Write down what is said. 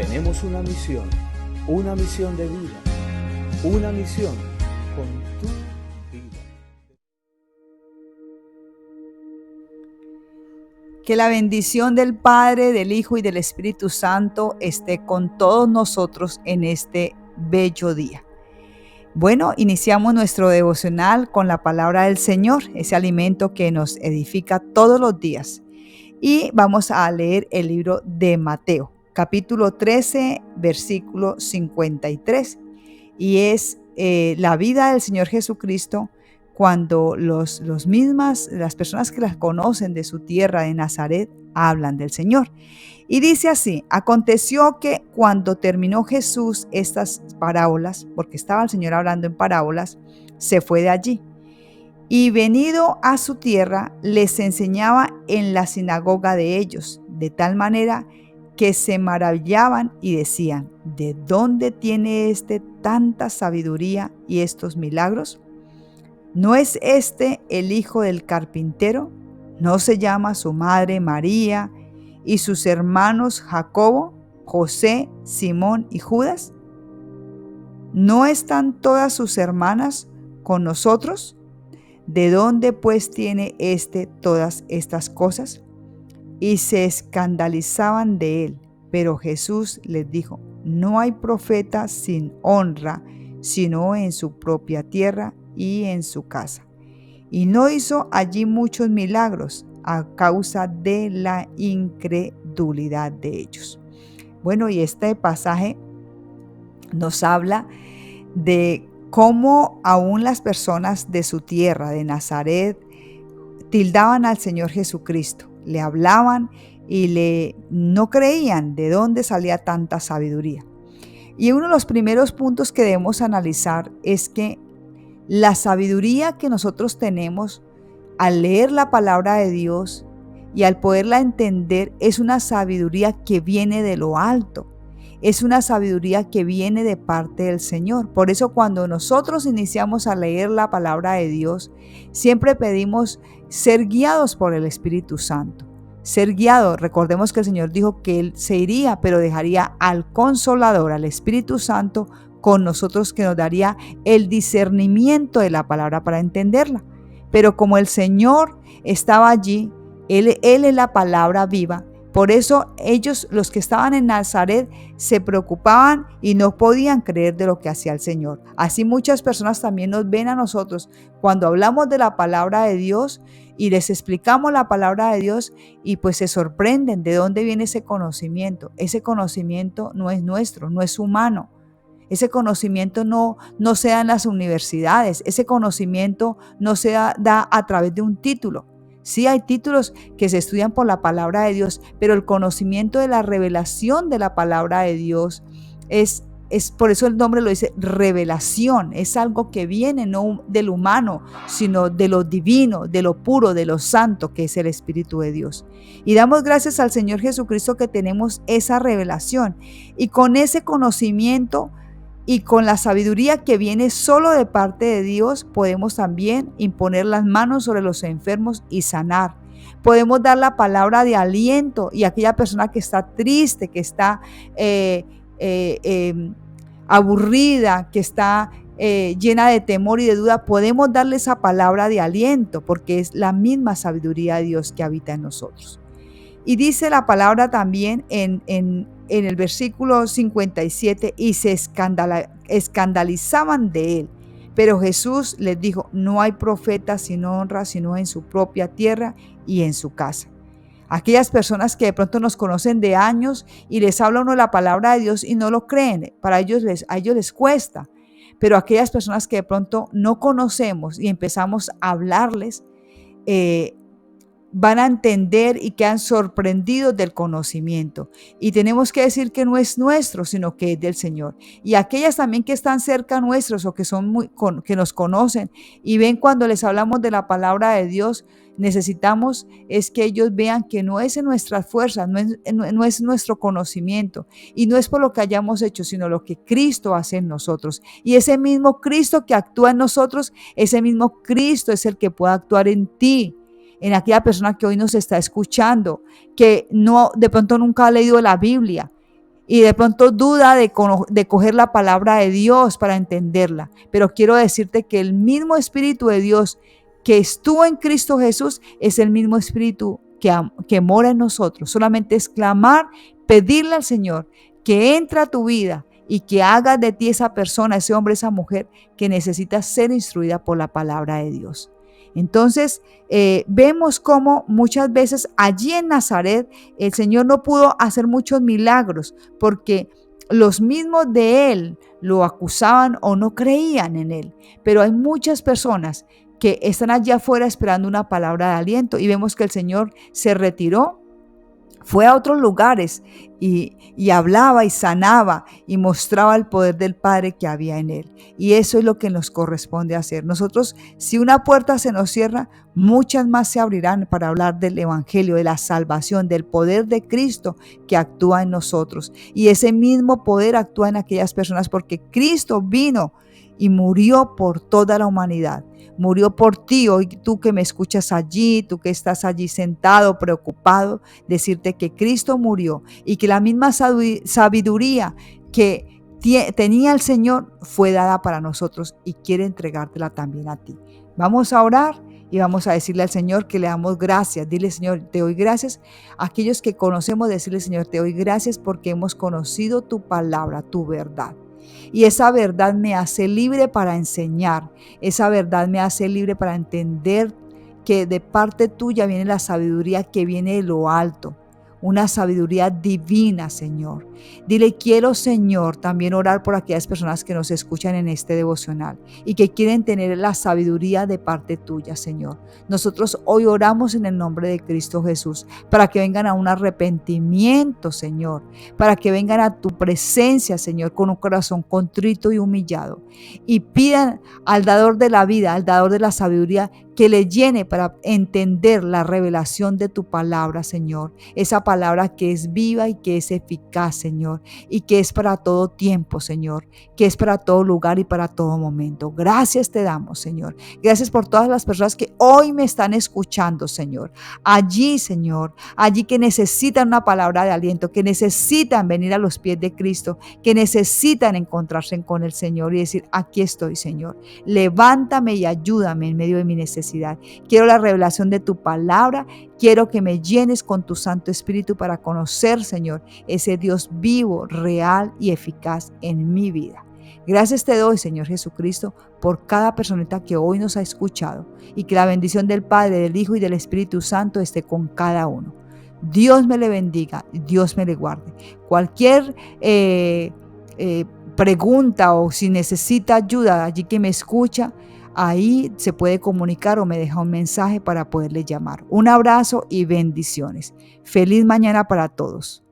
Tenemos una misión de vida, una misión con tu vida. Que la bendición del Padre, del Hijo y del Espíritu Santo esté con todos nosotros en este bello día. Bueno, iniciamos nuestro devocional con la palabra del Señor, ese alimento que nos edifica todos los días. Y vamos a leer el libro de Mateo, capítulo 13, versículo 53. Y es la vida del Señor Jesucristo cuando las personas que las conocen de su tierra de Nazaret hablan del Señor. Y dice así: aconteció que cuando terminó Jesús estas parábolas, porque estaba el Señor hablando en parábolas, se fue de allí. Y venido a su tierra, les enseñaba en la sinagoga de ellos, de tal manera que se maravillaban y decían: ¿de dónde tiene tanta sabiduría y estos milagros? ¿No es el hijo del carpintero? ¿No se llama su madre María y sus hermanos Jacobo, José, Simón y Judas? ¿No están todas sus hermanas con nosotros? ¿De dónde pues tiene todas estas cosas? Y se escandalizaban de él. Pero Jesús les dijo: no hay profeta sin honra, sino en su propia tierra y en su casa. Y no hizo allí muchos milagros a causa de la incredulidad de ellos. Bueno, y este pasaje nos habla de cómo aún las personas de su tierra, de Nazaret, tildaban al Señor Jesucristo, le hablaban y no creían de dónde salía tanta sabiduría. Y uno de los primeros puntos que debemos analizar es que la sabiduría que nosotros tenemos al leer la palabra de Dios y al poderla entender es una sabiduría que viene de lo alto. Es una sabiduría que viene de parte del Señor. Por eso cuando nosotros iniciamos a leer la palabra de Dios, siempre pedimos ser guiados por el Espíritu Santo. Ser guiados. Recordemos que el Señor dijo que Él se iría, pero dejaría al Consolador, al Espíritu Santo, con nosotros, que nos daría el discernimiento de la palabra para entenderla. Pero como el Señor estaba allí, Él es la palabra viva. Por eso ellos, los que estaban en Nazaret, se preocupaban y no podían creer de lo que hacía el Señor. Así muchas personas también nos ven a nosotros cuando hablamos de la palabra de Dios y les explicamos la palabra de Dios, y pues se sorprenden de dónde viene ese conocimiento. Ese conocimiento no es nuestro, no es humano. Ese conocimiento no se da en las universidades. Ese conocimiento no se da a través de un título. Sí hay títulos que se estudian por la palabra de Dios, pero el conocimiento de la revelación de la palabra de Dios es por eso el nombre lo dice revelación. Es algo que viene no del humano, sino de lo divino, de lo puro, de lo santo, que es el Espíritu de Dios. Y damos gracias al Señor Jesucristo que tenemos esa revelación. Y con ese conocimiento y con la sabiduría que viene solo de parte de Dios, podemos también imponer las manos sobre los enfermos y sanar. Podemos dar la palabra de aliento, y aquella persona que está triste, que está aburrida, que está llena de temor y de duda, podemos darle esa palabra de aliento, porque es la misma sabiduría de Dios que habita en nosotros. Y dice la palabra también en el versículo 57, y se escandalizaban de él. Pero Jesús les dijo: no hay profeta sin honra, sino en su propia tierra y en su casa. Aquellas personas que de pronto nos conocen de años y les habla uno la palabra de Dios y no lo creen, a ellos les cuesta. Pero aquellas personas que de pronto no conocemos y empezamos a hablarles, van a entender y quedan sorprendidos del conocimiento. Y tenemos que decir que no es nuestro, sino que es del Señor. Y aquellas también que están cerca nuestros o que nos conocen y ven cuando les hablamos de la palabra de Dios, necesitamos es que ellos vean que no es en nuestras fuerzas, no es nuestro conocimiento, y no es por lo que hayamos hecho, sino lo que Cristo hace en nosotros. Y ese mismo Cristo que actúa en nosotros, ese mismo Cristo es el que puede actuar en ti, en aquella persona que hoy nos está escuchando, que no, de pronto nunca ha leído la Biblia y de pronto duda de coger la palabra de Dios para entenderla. Pero quiero decirte que el mismo Espíritu de Dios que estuvo en Cristo Jesús es el mismo Espíritu que mora en nosotros. Solamente es clamar, pedirle al Señor que entre a tu vida y que haga de ti esa persona, ese hombre, esa mujer que necesita ser instruida por la palabra de Dios. Entonces, vemos cómo muchas veces allí en Nazaret el Señor no pudo hacer muchos milagros porque los mismos de él lo acusaban o no creían en él. Pero hay muchas personas que están allá afuera esperando una palabra de aliento y vemos que el Señor se retiró, fue a otros lugares y hablaba y sanaba y mostraba el poder del Padre que había en él. Y eso es lo que nos corresponde hacer. Nosotros, si una puerta se nos cierra, muchas más se abrirán para hablar del Evangelio, de la salvación, del poder de Cristo que actúa en nosotros. Y ese mismo poder actúa en aquellas personas porque Cristo vino y murió por toda la humanidad. Murió por ti, hoy tú que me escuchas allí, tú que estás allí sentado, preocupado, decirte que Cristo murió y que la misma sabiduría que tenía el Señor fue dada para nosotros y quiere entregártela también a ti. Vamos a orar y vamos a decirle al Señor que le damos gracias. Dile, Señor, te doy gracias. Aquellos que conocemos, decirle, Señor, te doy gracias porque hemos conocido tu palabra, tu verdad. Y esa verdad me hace libre para enseñar. Esa verdad me hace libre para entender que de parte tuya viene la sabiduría que viene de lo alto. Una sabiduría divina, Señor. Dile, quiero, Señor, también orar por aquellas personas que nos escuchan en este devocional y que quieren tener la sabiduría de parte tuya, Señor. Nosotros hoy oramos en el nombre de Cristo Jesús para que vengan a un arrepentimiento, Señor, para que vengan a tu presencia, Señor, con un corazón contrito y humillado y pidan al dador de la vida, al dador de la sabiduría, que le llene para entender la revelación de tu palabra, Señor. Esa palabra que es viva y que es eficaz, Señor, y que es para todo tiempo, Señor, que es para todo lugar y para todo momento. Gracias te damos, Señor. Gracias por todas las personas que hoy me están escuchando, Señor. Allí, Señor, allí que necesitan una palabra de aliento, que necesitan venir a los pies de Cristo, que necesitan encontrarse con el Señor y decir, aquí estoy, Señor. Levántame y ayúdame en medio de mi necesidad. Quiero la revelación de tu palabra. Quiero que me llenes con tu Santo Espíritu para conocer, Señor, ese Dios vivo, real y eficaz en mi vida. Gracias te doy, Señor Jesucristo, por cada personita que hoy nos ha escuchado y que la bendición del Padre, del Hijo y del Espíritu Santo esté con cada uno. Dios me le bendiga, Dios me le guarde. Cualquier pregunta o si necesita ayuda allí que me escucha, ahí se puede comunicar o me deja un mensaje para poderle llamar. Un abrazo y bendiciones. Feliz mañana para todos.